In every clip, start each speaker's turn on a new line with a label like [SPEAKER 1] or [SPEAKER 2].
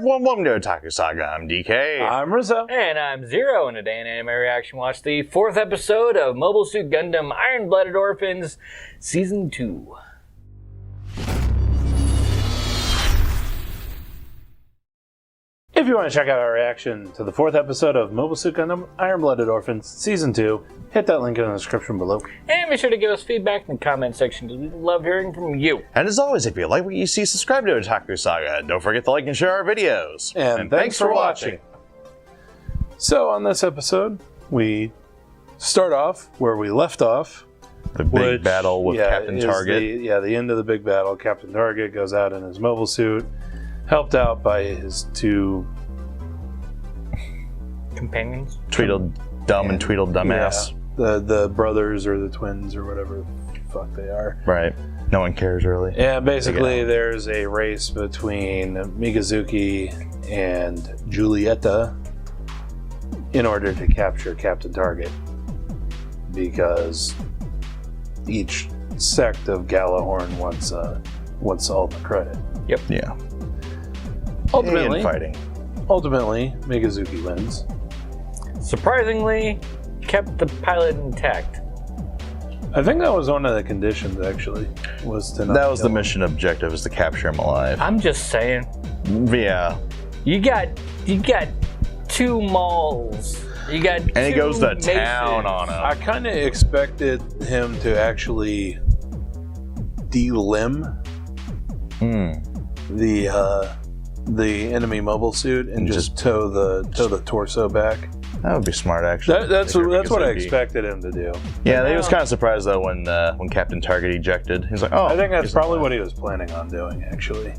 [SPEAKER 1] everyone, welcome to Otaku Saga. I'm DK.
[SPEAKER 2] I'm Rizzo.
[SPEAKER 3] And I'm Zero, and today in Anime Reaction watch the 4th episode of Mobile Suit Gundam Blooded Orphans Season 2.
[SPEAKER 2] If you want to check out our reaction to the 4th episode of Mobile Suit Gundam Blooded Orphans Season 2, hit that link in the description below.
[SPEAKER 3] And be sure to give us feedback in the comment section, because we love hearing from you.
[SPEAKER 1] And as always, if you like what you see, subscribe to Otaku Saga. And don't forget to like and share our videos.
[SPEAKER 2] And thanks for watching. So on this episode, we start off where we left off.
[SPEAKER 1] The big battle with Captain Target.
[SPEAKER 2] The end of the big battle. Captain Target goes out in his mobile suit, helped out by his two
[SPEAKER 3] companions.
[SPEAKER 1] Tweedledum and Tweedledumbass.
[SPEAKER 2] Yeah, the brothers or the twins or whatever the fuck they are.
[SPEAKER 1] Right. No one cares really.
[SPEAKER 2] Yeah, basically there's a race between Mikazuki and Julieta in order to capture Captain Target, because each sect of Galahorn wants all the credit.
[SPEAKER 3] Yep.
[SPEAKER 1] Yeah.
[SPEAKER 2] Ultimately, Mikazuki wins.
[SPEAKER 3] Surprisingly, kept the pilot intact.
[SPEAKER 2] I think that was one of the conditions, actually, was to not
[SPEAKER 1] That was the
[SPEAKER 2] kill him.
[SPEAKER 1] mission objective, is to capture him alive.
[SPEAKER 3] I'm just saying.
[SPEAKER 1] Yeah.
[SPEAKER 3] You got 2 malls. You got
[SPEAKER 1] And he goes to
[SPEAKER 3] Masons.
[SPEAKER 1] town on him.
[SPEAKER 2] I kind of expected him to actually delimb the enemy mobile suit and just tow the torso back.
[SPEAKER 1] That would be smart, actually.
[SPEAKER 2] That's what I expected him to do.
[SPEAKER 1] Yeah, he was kind of surprised though when Captain Target ejected. He's like, "Oh."
[SPEAKER 2] I think that's probably what he was planning on doing, actually.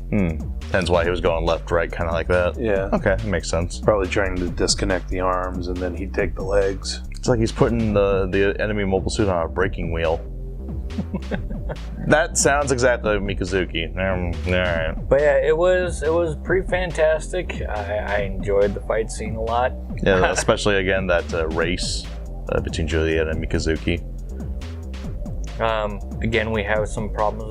[SPEAKER 1] Hence why he was going left, right, kind of like that.
[SPEAKER 2] Yeah.
[SPEAKER 1] Okay, that makes sense.
[SPEAKER 2] Probably trying to disconnect the arms, and then he'd take the legs.
[SPEAKER 1] It's like he's putting the enemy mobile suit on a braking wheel. That sounds exactly like Mikazuki. Alright.
[SPEAKER 3] But yeah, it was pretty fantastic. I enjoyed the fight scene a lot.
[SPEAKER 1] Yeah, especially again that race between Juliet and Mikazuki.
[SPEAKER 3] Again, we have some problems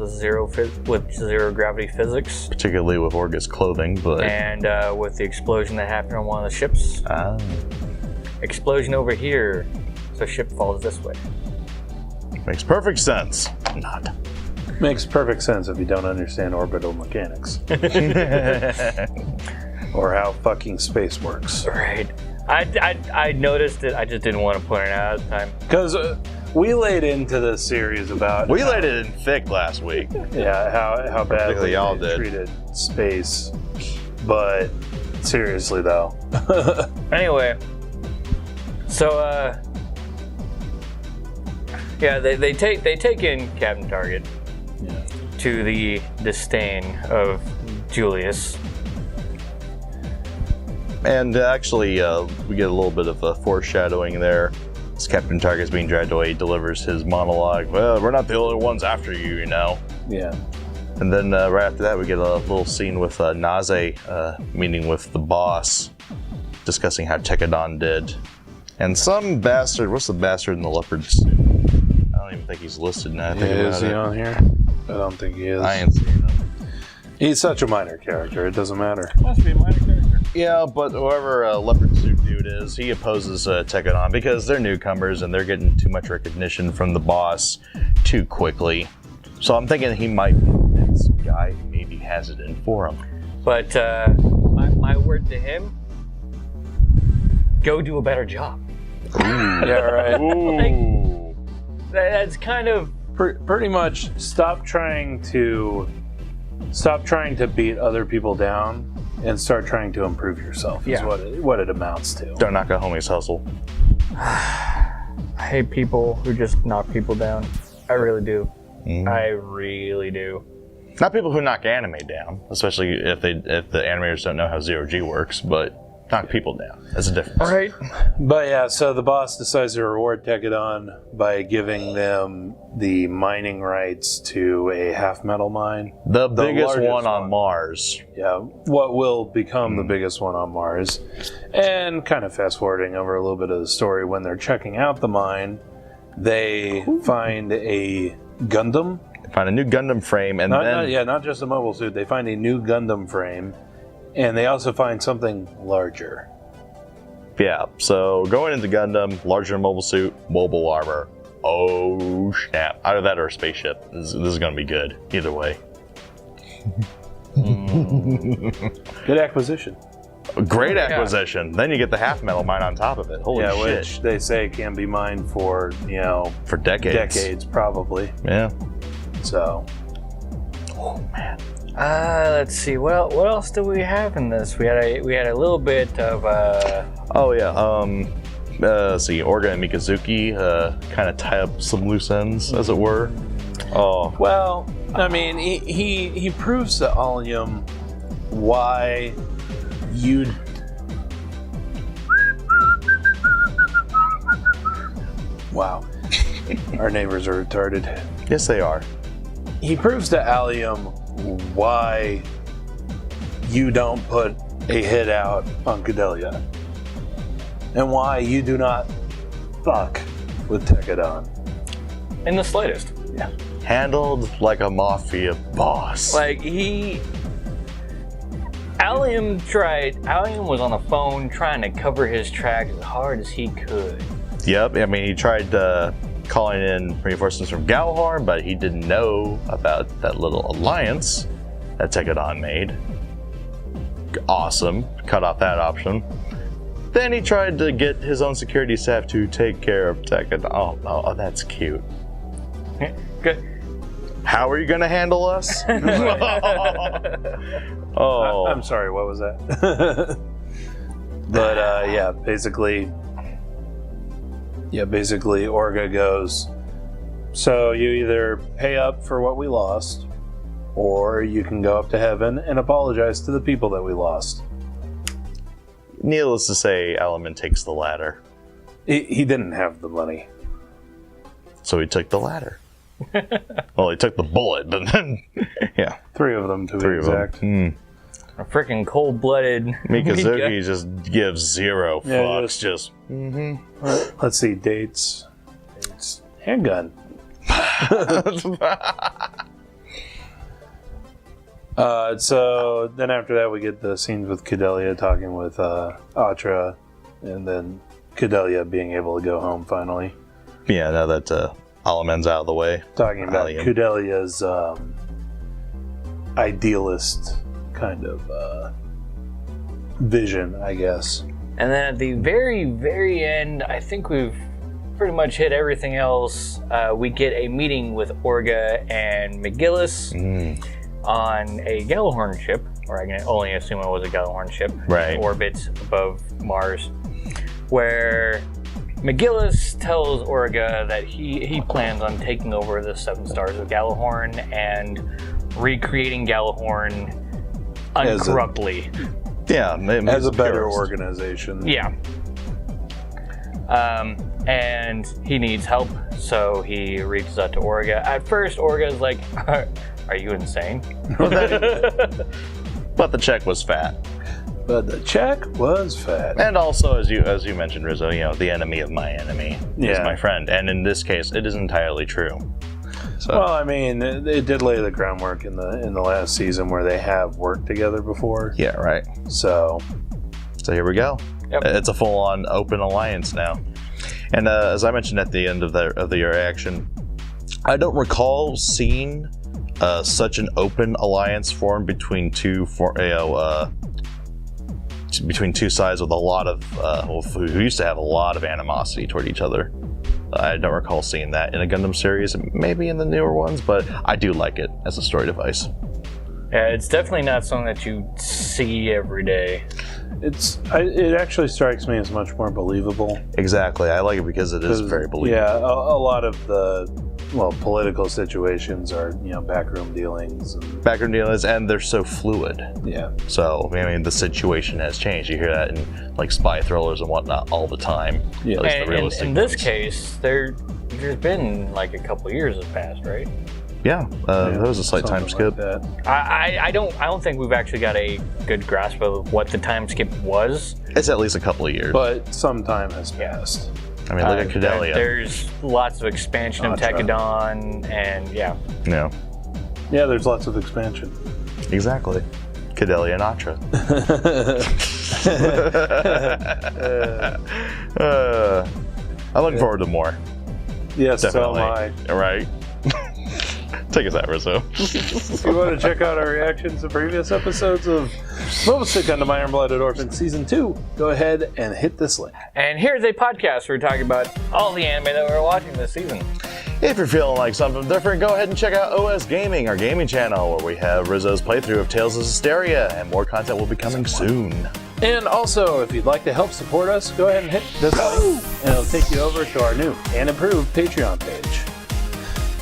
[SPEAKER 3] with zero gravity physics,
[SPEAKER 1] Particularly with Orga's clothing, but
[SPEAKER 3] and with the explosion that happened on one of the ships. Explosion over here, so ship falls this way.
[SPEAKER 1] Makes perfect sense. Not.
[SPEAKER 2] Makes perfect sense if you don't understand orbital mechanics. Or how fucking space works.
[SPEAKER 3] Right. I noticed it. I just didn't want to point it out at the time.
[SPEAKER 2] Because we laid into this series about...
[SPEAKER 1] We laid it in thick last week.
[SPEAKER 2] Yeah, how badly
[SPEAKER 1] y'all
[SPEAKER 2] they
[SPEAKER 1] did.
[SPEAKER 2] treated space. But seriously, though.
[SPEAKER 3] Anyway, so yeah, they take in Captain Target to the disdain of Julius.
[SPEAKER 1] And actually, we get a little bit of foreshadowing there. As Captain Target's being dragged away, he delivers his monologue. Well, we're not the only ones after you, you know.
[SPEAKER 2] Yeah.
[SPEAKER 1] And then right after that, we get a little scene with Naze meeting with the boss, discussing how Tekadon did. And some bastard, what's the bastard in the leopard suit? I don't even think he's listed now.
[SPEAKER 2] Is he on here? I don't think he is.
[SPEAKER 1] I ain't seen him.
[SPEAKER 2] He's such a minor character, it doesn't matter.
[SPEAKER 3] Must be a minor character.
[SPEAKER 1] Yeah, but whoever leopard suit dude is, he opposes Tekadon because they're newcomers and they're getting too much recognition from the boss too quickly. So I'm thinking he might be the next guy who maybe has it in for him.
[SPEAKER 3] But my word to him: go do a better job.
[SPEAKER 2] Yeah, right.
[SPEAKER 1] Ooh.
[SPEAKER 3] That's kind of
[SPEAKER 2] Pretty much stop trying to beat other people down and start trying to improve yourself is what it amounts to.
[SPEAKER 1] Don't knock a homie's hustle.
[SPEAKER 3] I hate people who just knock people down. I really do. I really do.
[SPEAKER 1] Not people who knock anime down, especially if the animators don't know how zero-G works, but knock people down. That's a difference.
[SPEAKER 3] All right.
[SPEAKER 2] But yeah, so the boss decides to reward Tekadon by giving them the mining rights to a half metal mine.
[SPEAKER 1] The biggest
[SPEAKER 2] largest
[SPEAKER 1] one on Mars.
[SPEAKER 2] Yeah, what will become the biggest one on Mars. And kind of fast forwarding over a little bit of the story, when they're checking out the mine, they find a Gundam.
[SPEAKER 1] Find a new Gundam frame and
[SPEAKER 2] Not just a mobile suit. They find a new Gundam frame And they also find something larger.
[SPEAKER 1] Yeah, so going into Gundam, larger mobile suit, mobile armor. Oh snap. Either that or a spaceship. This is going to be good. Either way.
[SPEAKER 2] Good acquisition.
[SPEAKER 1] Great acquisition. Then you get the half metal mine on top of it. Holy shit.
[SPEAKER 2] Which they say can be mined for,
[SPEAKER 1] for decades.
[SPEAKER 2] Decades, probably.
[SPEAKER 1] Yeah.
[SPEAKER 2] So.
[SPEAKER 1] Oh, man.
[SPEAKER 3] Let's see. Well, what else do we have in this? We had a little bit of.
[SPEAKER 1] Let's see. Orga and Mikazuki kind of tie up some loose ends, as it were. Oh.
[SPEAKER 2] Well, I mean, he proves to Allium why you'd. Wow. Our neighbors are retarded.
[SPEAKER 1] Yes, they are.
[SPEAKER 2] He proves to Allium why you don't put a hit out on Cadelia. And why you do not fuck with Tekadon.
[SPEAKER 3] In the slightest.
[SPEAKER 2] Yeah.
[SPEAKER 1] Handled like a mafia boss.
[SPEAKER 3] Like, Allium was on the phone trying to cover his tracks as hard as he could.
[SPEAKER 1] Yep, I mean, he tried calling in reinforcements from Gjallarhorn, but he didn't know about that little alliance that Tekadon made. Awesome. Cut off that option. Then he tried to get his own security staff to take care of Tekadon. Oh, that's cute.
[SPEAKER 3] Good.
[SPEAKER 1] How are you going to handle us? Oh.
[SPEAKER 2] I'm sorry, what was that? But basically Orga goes, so you either pay up for what we lost, or you can go up to heaven and apologize to the people that we lost.
[SPEAKER 1] Needless to say, Element takes the latter.
[SPEAKER 2] He didn't have the money.
[SPEAKER 1] So he took the latter. Well, he took the bullet, but then, yeah.
[SPEAKER 2] 3 of them to be exact.
[SPEAKER 3] A freaking cold-blooded
[SPEAKER 1] Mikazuki just gives zero fucks. Just.
[SPEAKER 2] Let's see, dates. Handgun. So then after that we get the scenes with Cadelia talking with Atra, and then Cadelia being able to go home finally.
[SPEAKER 1] Yeah, now that Alaman's out of the way.
[SPEAKER 2] Talking about Cadelia's idealist kind of vision, I guess.
[SPEAKER 3] And then at the very, very end, I think we've pretty much hit everything else. We get a meeting with Orga and McGillis on a Gjallarhorn ship, or I can only assume it was a Gjallarhorn ship,
[SPEAKER 1] right,
[SPEAKER 3] in orbit above Mars, where McGillis tells Orga that he plans on taking over the 7 stars of Gjallarhorn and recreating Gjallarhorn uncorruptly.
[SPEAKER 2] As a better organization.
[SPEAKER 3] Yeah. And he needs help, so he reaches out to Orga. At first, Orga's like, are you insane?
[SPEAKER 1] But the check was fat. And also, as you mentioned, Rizzo, the enemy of my enemy is my friend. And in this case, it is entirely true. So.
[SPEAKER 2] Well, I mean, it did lay the groundwork in the last season where they have worked together before.
[SPEAKER 1] Yeah, right.
[SPEAKER 2] So
[SPEAKER 1] here we go.
[SPEAKER 3] Yep.
[SPEAKER 1] It's a full-on open alliance now. And as I mentioned at the end of the reaction, I don't recall seeing such an open alliance formed between two sides with a lot of who used to have a lot of animosity toward each other. I don't recall seeing that in a Gundam series, maybe in the newer ones, but I do like it as a story device.
[SPEAKER 3] Yeah, it's definitely not something that you see every day.
[SPEAKER 2] It actually strikes me as much more believable.
[SPEAKER 1] Exactly, I like it because it is very believable.
[SPEAKER 2] Yeah, a lot of the political situations are backroom dealings.
[SPEAKER 1] And they're so fluid.
[SPEAKER 2] Yeah.
[SPEAKER 1] So I mean, the situation has changed. You hear that in like spy thrillers and whatnot all the time.
[SPEAKER 3] Yeah. And in this case, there's been like a couple years have passed, right?
[SPEAKER 1] Yeah, there was a slight time skip.
[SPEAKER 2] Like
[SPEAKER 3] I don't think we've actually got a good grasp of what the time skip was.
[SPEAKER 1] It's at least a couple of years.
[SPEAKER 2] But some time has passed.
[SPEAKER 1] I mean, look at Cadelia.
[SPEAKER 3] There's lots of expansion of Tekadon, and yeah.
[SPEAKER 1] Yeah.
[SPEAKER 2] Yeah, there's lots of expansion.
[SPEAKER 1] Exactly. Cadelia Natra. I'm looking forward to more.
[SPEAKER 2] Yes,
[SPEAKER 1] Definitely.
[SPEAKER 2] so am I.
[SPEAKER 1] Right? Take us out, Rizzo.
[SPEAKER 2] If you want to check out our reactions to previous episodes of Mobile Suit Gundam Iron Blooded Orphans Season 2, go ahead and hit this link.
[SPEAKER 3] And here's a podcast where we're talking about all the anime that we're watching this season.
[SPEAKER 1] If you're feeling like something different, go ahead and check out OS Gaming, our gaming channel, where we have Rizzo's playthrough of Tales of Hysteria, and more content will be coming soon.
[SPEAKER 2] And also, if you'd like to help support us, go ahead and hit this link, and it'll take you over to our new and improved Patreon page.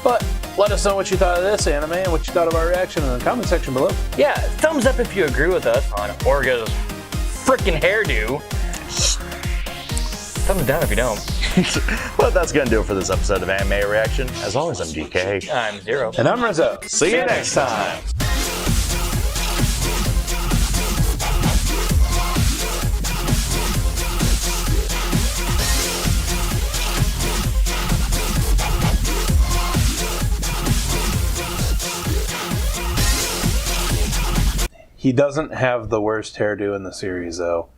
[SPEAKER 2] But let us know what you thought of this anime and what you thought of our reaction in the comment section below.
[SPEAKER 3] Yeah, thumbs up if you agree with us on Orga's freaking hairdo. Thumbs down if you don't.
[SPEAKER 1] But that's going to do it for this episode of Anime Reaction. As always, I'm DK.
[SPEAKER 3] I'm Zero.
[SPEAKER 2] And I'm Rizzo.
[SPEAKER 1] See you next time.
[SPEAKER 2] He doesn't have the worst hairdo in the series, though.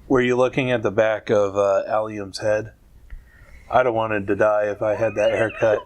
[SPEAKER 2] Were you looking at the back of Allium's head? I'd have wanted to die if I had that haircut.